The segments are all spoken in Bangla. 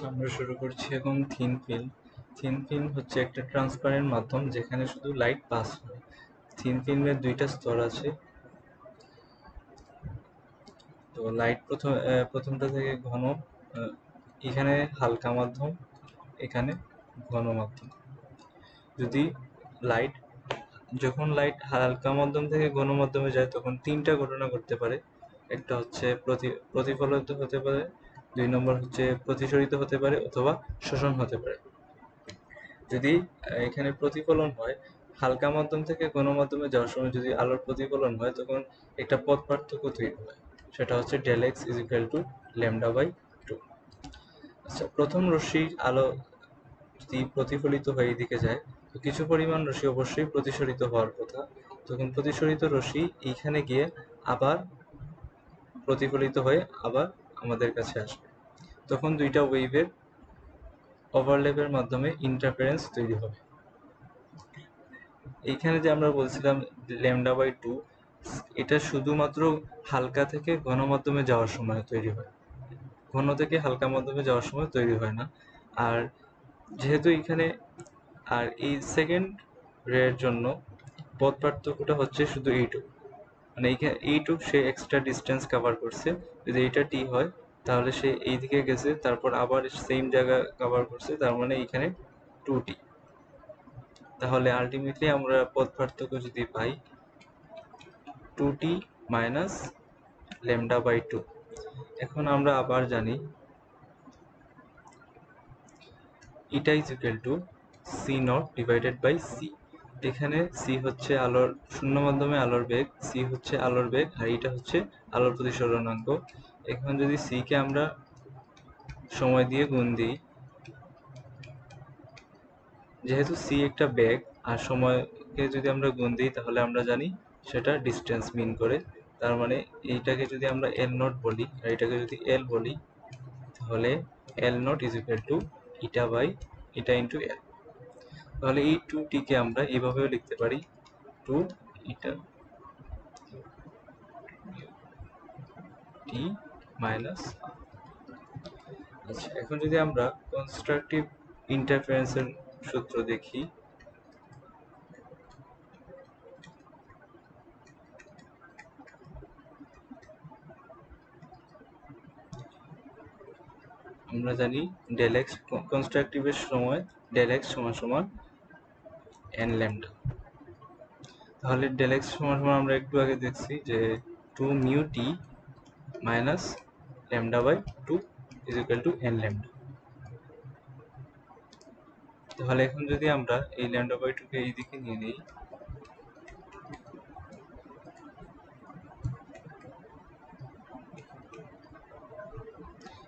আমরা শুরু করছি এখন থিন ফিল্ম। থিন ফিল্ম হচ্ছে একটা ট্রান্সপারেন্ট মাধ্যম যেখানে শুধু লাইট পাস হয়। থিন ফিল্মের দুইটা স্তর আছে। তো লাইট প্রথমটা থেকে ঘন, এখানে হালকা মাধ্যম, এখানে ঘন মাধ্যম। যদি লাইট যখন লাইট হালকা মাধ্যম থেকে ঘন মাধ্যমে যায় তখন তিনটা ঘটনা ঘটতে পারে। একটা হচ্ছে প্রতিফলিত হতে পারে, 2 নম্বর হচ্ছে প্রতিসরিত হতে পারে অথবা শোষণ হতে পারে। যদি এখানে প্রতিফলন হয়, হালকা মাধ্যম থেকে ঘন মাধ্যমে যাওয়ার সময় যদি আলোর প্রতিফলন হয় তখন একটা পথ পার্থক্য তৈরি হয়, সেটা হচ্ছে del x is equal to λ/2। আচ্ছা, প্রথম রশ্মির আলো যদি প্রতিফলিত হয়ে এদিকে যায় তো কিছু পরিমাণ রশ্মি অবশ্যই প্রতিসরিত হওয়ার কথা। তখন প্রতিসরিত রশ্মি এইখানে গিয়ে আবার প্রতিফলিত হয়ে আবার আমাদের কাছে আসবে। তখন দুইটা ওয়েভের ওভারল্যাপের মাধ্যমে ইন্টারফারেন্স তৈরি হবে। এইখানে যে আমরা বলছিলাম λ/2, এটা শুধুমাত্র হালকা থেকে ঘন মাধ্যমে যাওয়ার সময় তৈরি হয়, ঘন থেকে হালকা মাধ্যমে যাওয়ার সময় তৈরি হয় না। আর যেহেতু এখানে আর এই সেকেন্ড রের জন্য পথ পার্থক্যটা হচ্ছে শুধু এইটুকু, মানে এইখানে এইটুকু সে এক্সট্রা ডিস্টেন্স কভার করছে। যদি এটা টি হয় তাহলে সে এই দিকে গেছে, তারপর আবার সেম জায়গা কভার করছে, তার মানে এখানে 2t। তাহলে আলটিমেটলি আমরা পথ পার্থক্য যদি পাই 2t মাইনাস λ/2। এখন আমরা আবার জানি এটা is equal to c not divided by c. এখানে সি হচ্ছে আলোর শূন্য মাধ্যমে আলোর বেগ, সি হচ্ছে আলোর বেগ, আর এটা হচ্ছে আলোর প্রতিসরণাঙ্ক। এখন যদি সি কে আমরা সময় দিয়ে গুণ দিই, যেহেতু সি একটা বেগ আর সময়কে যদি আমরা গুণ দিই তাহলে আমরা জানি সেটা ডিস্টেন্স মিন করে। তার মানে এইটাকে যদি আমরা এল নট বলি আর এটাকে যদি এল বলি তাহলে L not is equal to eta by eta into L. তাহলে এই 2t কে আমরা এইভাবেও লিখতে পারি 2 ইটা t মাইনাস। আচ্ছা, এখন যদি আমরা কনস্ট্রাকটিভ ইন্টারফারেন্সের সূত্র দেখি, আমরা জানি del x কনস্ট্রাকটিভের সময় del x সমান সমান n ল্যামডা। তাহলে del x সমান সমান আমরা একটু আগে দেখছি যে 2 mu t minus λ/2 is equal to n lambda. তাহলে এখন যদি আমরা এই λ/2 কে এই দিকে নিয়ে নিই,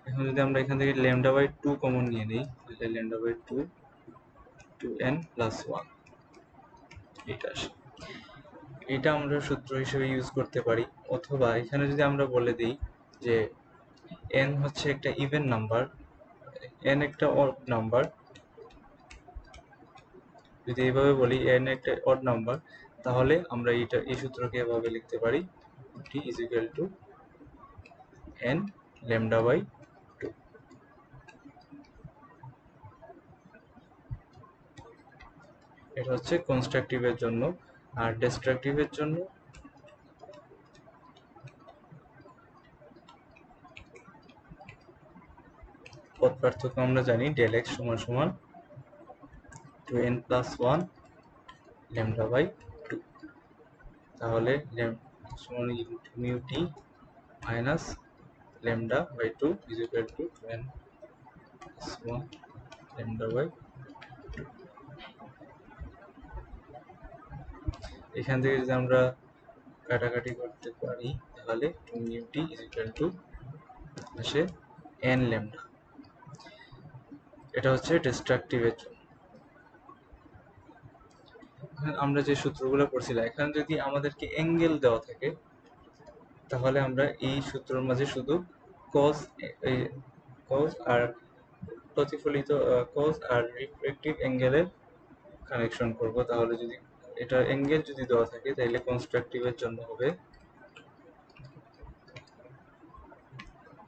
এখন যদি আমরা এখান থেকে λ/2 কমন নিয়ে নিই তাহলে λ/2 2n প্লাস 1 এটা আসে। এটা আমরা সূত্র হিসেবে ইউজ করতে পারি, অথবা এখানে যদি আমরা বলে দিই যে n হচ্ছে একটা ইভেন নাম্বার, n একটা অড নাম্বার, যদি এইভাবে বলি n একটা অড নাম্বার তাহলে আমরা এই সূত্রকে এভাবে লিখতে পারি t is equal to n λ/2। এটা হচ্ছে কনস্ট্রাকটিভের জন্য। আর ডিস্ট্রাকটিভের জন্য পথ পার্থক্য আমরা জানি del x সমান সমান 2n প্লাস 1 λ/2। তাহলে সমান mu t minus λ/2 is equal to 2n plus 1 λ/2। এখান থেকে যদি আমরা কাটাকাটি করতে পারি তাহলে 2 mu t is equal to আসে n ল্যামডা। এটা হচ্ছে ডিস্ট্রাকটিভের জন্য। আমরা যে সূত্রগুলো পড়ছিলাম, এখানে যদি আমাদেরকে অ্যাঙ্গেল দেওয়া থাকে তাহলে আমরা এই সূত্রের মাঝে শুধু cos আর প্রতিফলিত cos আর রিফ্লেকটিভ অ্যাঙ্গেলের কানেকশন করব। তাহলে যদি এটা অ্যাঙ্গেল যদি দেওয়া থাকে তাহলে কনস্ট্রাকটিভের জন্য হবে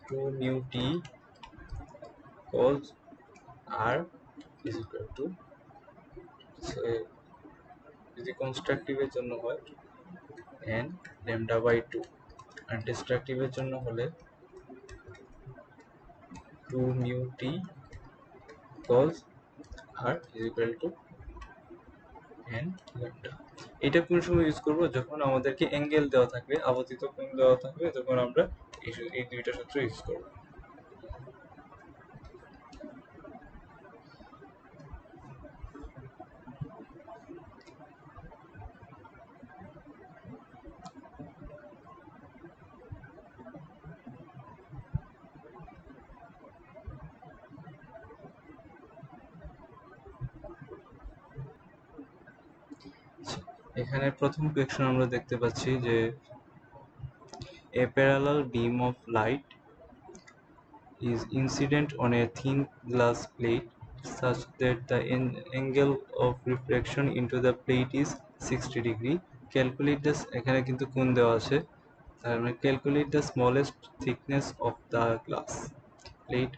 2 mu t cos r is equal to, যদি কনস্ট্রাকটিভের জন্য হয় n lambda by 2 আর ডিস্ট্রাকটিভের জন্য হলে 2 mu t cos r is equal to n lambda। এটা কোন সময় ইউজ করব? যখন আমাদেরকে অ্যাঙ্গেল দেওয়া থাকবে, আবর্তিত কোণ দেওয়া থাকবে, তখন আমরা এই দুইটা সূত্র ইউজ করব। এখানে প্রথম কোয়েকশন আমরা দেখতে পাচ্ছি যে a parallel beam of light is incident on a thin glass plate such that the angle of refraction into the plate is 60 degree. Calculate the, এখানে কিন্তু কোণ দেওয়া আছে, তার মানে calculate the smallest thickness of the glass plate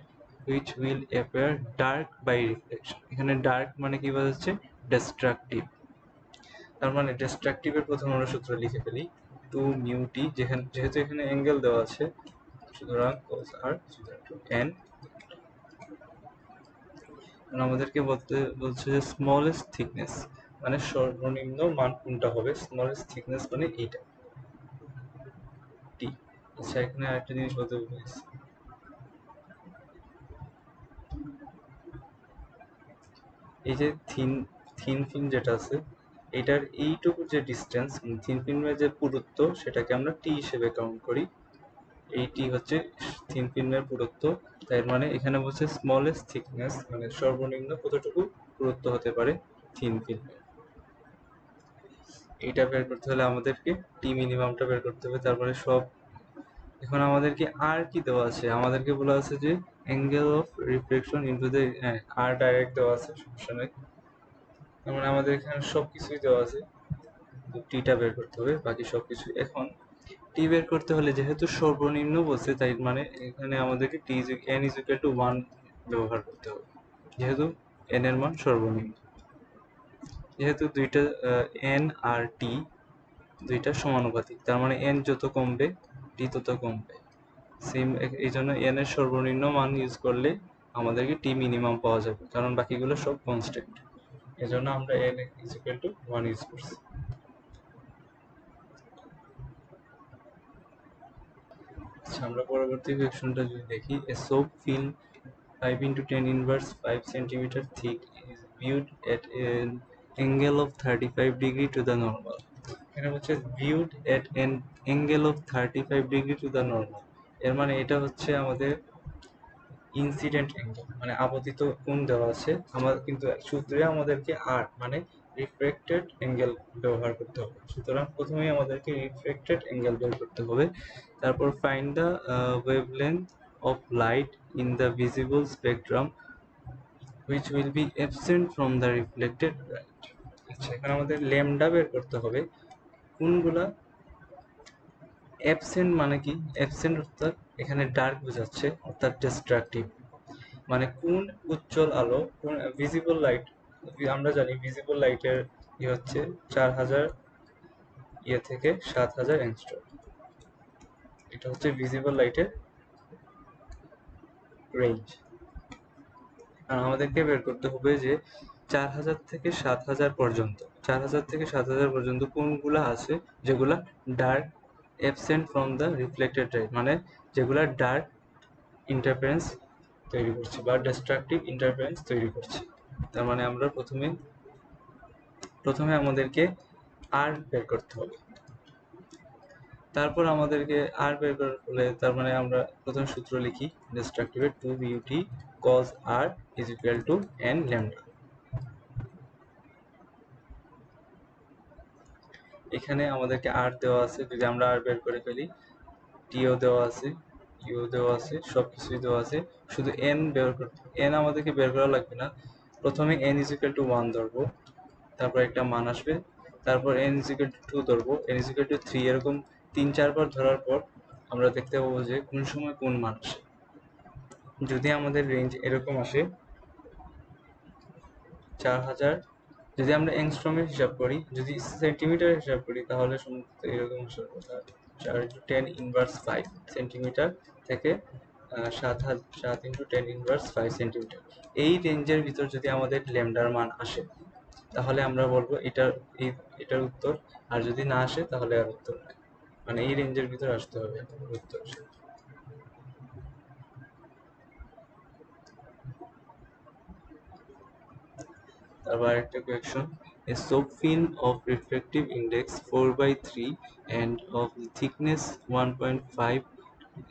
which will appear dark by reflection। এখানে dark মানে কি বোঝাচ্ছে? destructive। তার মানে ডিস্ট্রাকটিভের প্রথম আমরা সূত্র লিখে ফেলি 2 mu t, যেহেতু এখানে অ্যাঙ্গেল দেওয়া আছে, সুতরাং cos r n। আমাদেরকে বলছে যে স্মলেস্ট থিকনেস মানে সর্বনিম্ন মান কোনটা হবে? স্মলেস্ট থিকনেস মানে এইটা t। আচ্ছা, এখানে আরেকটা জিনিস বলতে ভুলেছি, এই যে থিন ফিল্ম যেটা আছে, এটার এইটুকু যে ডিস্টেন্স, থিন ফিল্মের যে পুরুত্ব, সেটাকে আমরা টি হিসেবে কাউন্ট করি। এই টি হচ্ছে থিন ফিল্মের পুরুত্ব। তাই মানে এখানে বলছে স্মলেস্ট থিকনেস মানে সর্বনিম্ন কতটুকু পুরুত্ব হতে পারে থিন ফিল্মের। এইটা বের করতে হলে আমাদেরকে টি মিনিমামটা বের করতে হবে। তারপরে সব, এখন আমাদেরকে আর কি দেওয়া আছে? আমাদেরকে বলা আছে যে angle of reflection into the, আর ডাইরেক্ট দেওয়া আছে, সমস্যা নেই। তার মানে আমাদের এখানে সবকিছুই দেওয়া আছে, টিটা বের করতে হবে, বাকি সবকিছু। এখন টি বের করতে হলে যেহেতু সর্বনিম্ন বলছে, তাই মানে এখানে আমাদেরকে টি n is equal to 1 ব্যবহার করতে হবে, যেহেতু n এর মান সর্বনিম্ন। যেহেতু দুইটা n আর t দুইটা সমানুপাতিক, তার মানে n যত কমবে t তত কমবে। সেম, এই জন্য n এর সর্বনিম্ন মান ইউজ করলে আমাদেরকে টি মিনিমাম পাওয়া যাবে, কারণ বাকিগুলো সব কনস্ট্যান্ট। এই জন্য আমরা n is equal to 1 use করছি। আমরা পরবর্তী কোয়েকশনটা যদি দেখি, a soap film 5 into 10 inverse 5 centimeter thick is viewed at an angle of 35 degree to the normal। এখানে হচ্ছে viewed at an angle of 35 degree to the normal, এর মানে এটা হচ্ছে আমাদের ইনসিডেন্ট অ্যাঙ্গেল, মানে আপতিত কোণ দেওয়া আছে। আমার কিন্তু সূত্রে আমাদেরকে আর মানে রিফ্লেক্টেড অ্যাঙ্গেল ব্যবহার করতে হবে। সুতরাং প্রথমেই আমাদেরকে রিফ্লেক্টেড অ্যাঙ্গেল বের করতে হবে। তারপর find the wavelength of light in the visible spectrum which will be absent from the reflected light। আচ্ছা, এখানে আমাদের ল্যামডা বের করতে হবে। কোনগুলা অ্যাবসেন্ট মানে কি? অ্যাবসেন্ট অর্থাৎ এখানে ডার্ক বোঝাচ্ছে, অর্থাৎ ডিস্ট্রাকটিভ। মানে কোন উজ্জ্বল আলো, কোন ভিজিবল লাইট, আমরা জানি ভিজিবল লাইটের হচ্ছে 4000 থেকে 7000 অ্যাংস্ট্রম। এটা হচ্ছে ভিজিবল লাইটের রেঞ্জ। আর আমাদেরকে বের করতে হবে যে 4000 থেকে 7000 পর্যন্ত, 4000 থেকে 7000 পর্যন্ত কোনগুলা আছে যেগুলা dark absent from the reflected light, মানে যেগুলা ডার্ক ইন্টারফারেন্স তৈরি করছে বা ডিস্ট্রাকটিভ ইন্টারফারেন্স তৈরি করছে। তার মানে আমরা প্রথমে আমাদেরকে আর বের করতে হবে। তারপর আমাদেরকে আর বের করলে, তার মানে আমরা প্রথম সূত্র লিখি ডিস্ট্রাকটিভের 2 ut cos r is equal to n lambda। এখানে আমাদেরকে আর দেওয়া আছে, যদি আমরা আর বের করে ফেলি, টিও দেওয়া আছে, ইউ দেওয়া আছে, সবকিছুই দেওয়া আছে, শুধু n বের করতে, n আমাদেরকে বের করা লাগবে না। প্রথমে n is equal to 1 ধরবো, তারপর একটা মান আসবে, তারপর n is equal to 2 ধরবো, n is equal to 3, এরকম 3-4 বার ধরার পর আমরা দেখতে পাবো যে কোন সময় কোন মান আসে। যদি আমাদের রেঞ্জ এরকম আসে 4000, যদি আমরা অ্যাংস্ট্রমের হিসাব করি, যদি সেন্টিমিটার হিসাব করি তাহলে সম্ভবত এরকম আসার কথা 4 × 10⁻⁵ সেন্টিমিটার থেকে 7 × 10⁻⁵ সেন্টিমিটার। এই রেঞ্জের ভিতর যদি আমাদের ল্যামডার মান আসে তাহলে আমরা বলবো এটার উত্তর, আর যদি না আসে তাহলে আর উত্তর নয়, মানে এই রেঞ্জের ভিতর আসতে হবে উত্তর। তারপর একটা question, a soap film of refractive index 4/3 and of the thickness 1.5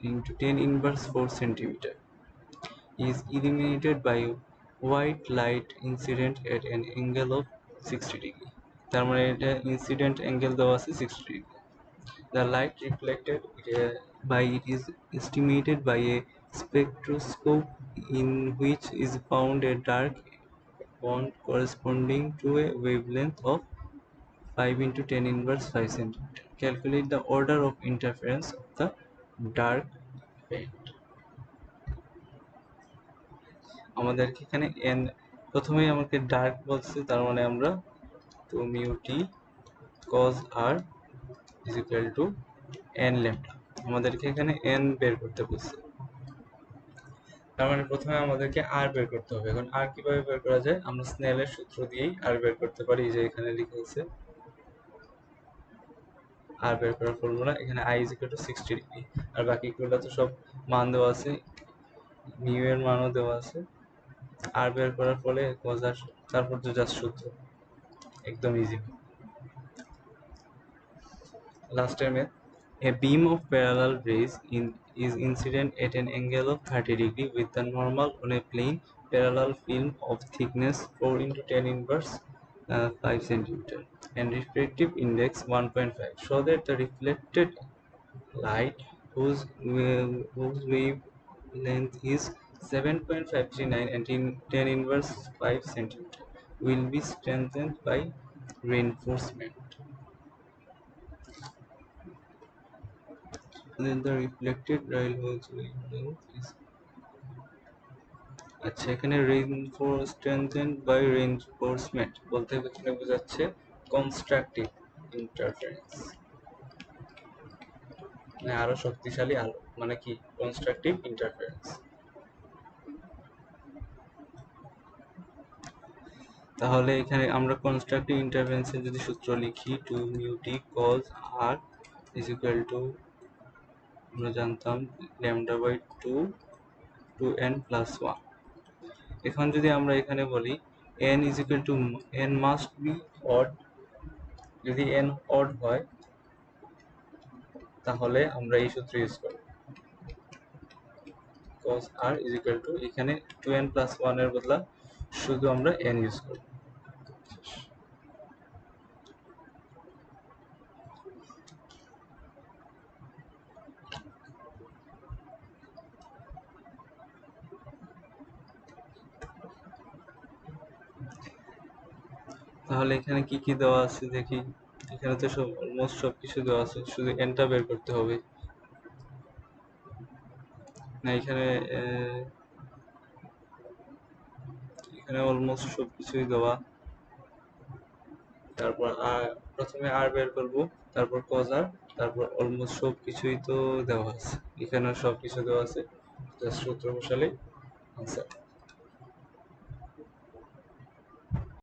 into 10⁻⁴ centimeter is illuminated by white light incident at an angle of 60 degree. তার মানে এটা ইনসিডেন্ট অ্যাঙ্গেল দেওয়া আছে 60 degree. The light reflected by it is estimated by a spectroscope in which is found a dark bond corresponding to a wavelength of 5 × 10⁻⁵ centimeter. Calculate the order of interference of the dark band. আমাদেরকে এখানে n প্রথমেই আমাকে ডার্ক বলছে, তার মানে আমরা 2μt cos r is equal to n lambda, আমাদেরকে এখানে n বের করতে বলছে। তার মানে প্রথমে আমাদেরকে r বের করতে হবে। এখন r কিভাবে বের করা যায়? আমরা স্নেলের সূত্র দিয়েই r বের করতে পারি, যে এখানে লিখে আছে r বের করার ফর্মুলা, এখানে i is equal to 60 degree, আর বাকিগুলো তো সব মান দেওয়া আছে, মিউ এর মানও দেওয়া আছে। r বের করার ফলে cos r, তারপর তো জাস্ট সূত্র, একদম ইজি। লাস্টের math, a beam of parallel rays is incident at an angle of 30 degree with the normal on a plane parallel film of thickness 4 × 10⁻⁵ centimeter and refractive index 1.5. Show that the reflected light whose wavelength is 7.539 and 10⁻⁵ centimeter will be strengthened by reinforcement. Then the reflected light whose wavelength is, আচ্ছা এখানে strengthened by reinforcement বলতে এখানে বোঝাচ্ছে কনস্ট্রাকটিভ ইন্টারফারেন্স, মানে আরো শক্তিশালী আলো, মানে কি কনস্ট্রাকটিভ ইন্টারফারেন্স। তাহলে এখানে আমরা কনস্ট্রাকটিভ ইন্টারফারেন্সের যদি সূত্র লিখি 2μt cos r is equal to, আমরা জানতাম λ/2 2n+1। এখন যদি আমরা এখানে বলি n is equal to n must be odd, যদি n odd হয় তাহলে আমরা এই সূত্র ইউজ করব, cos r is equal to এখানে 2n+1 এর বদলা শুধু আমরা n ইউজ করব। তাহলে এখানে কি কি দেওয়া আছে দেখি, এখানে তো সব অলমোস্ট সবকিছু দেওয়া আছে, শুধু nটা বের করতে হবে। না এখানে এখানে অলমোস্ট সবকিছুই দেওয়া। তারপর প্রথমে r বের করব, তারপর cos r, তারপর অলমোস্ট সবকিছুই তো দেওয়া আছে, এখানে সবকিছু দেওয়া আছে, জাস্ট সূত্র বসালেই আনসার।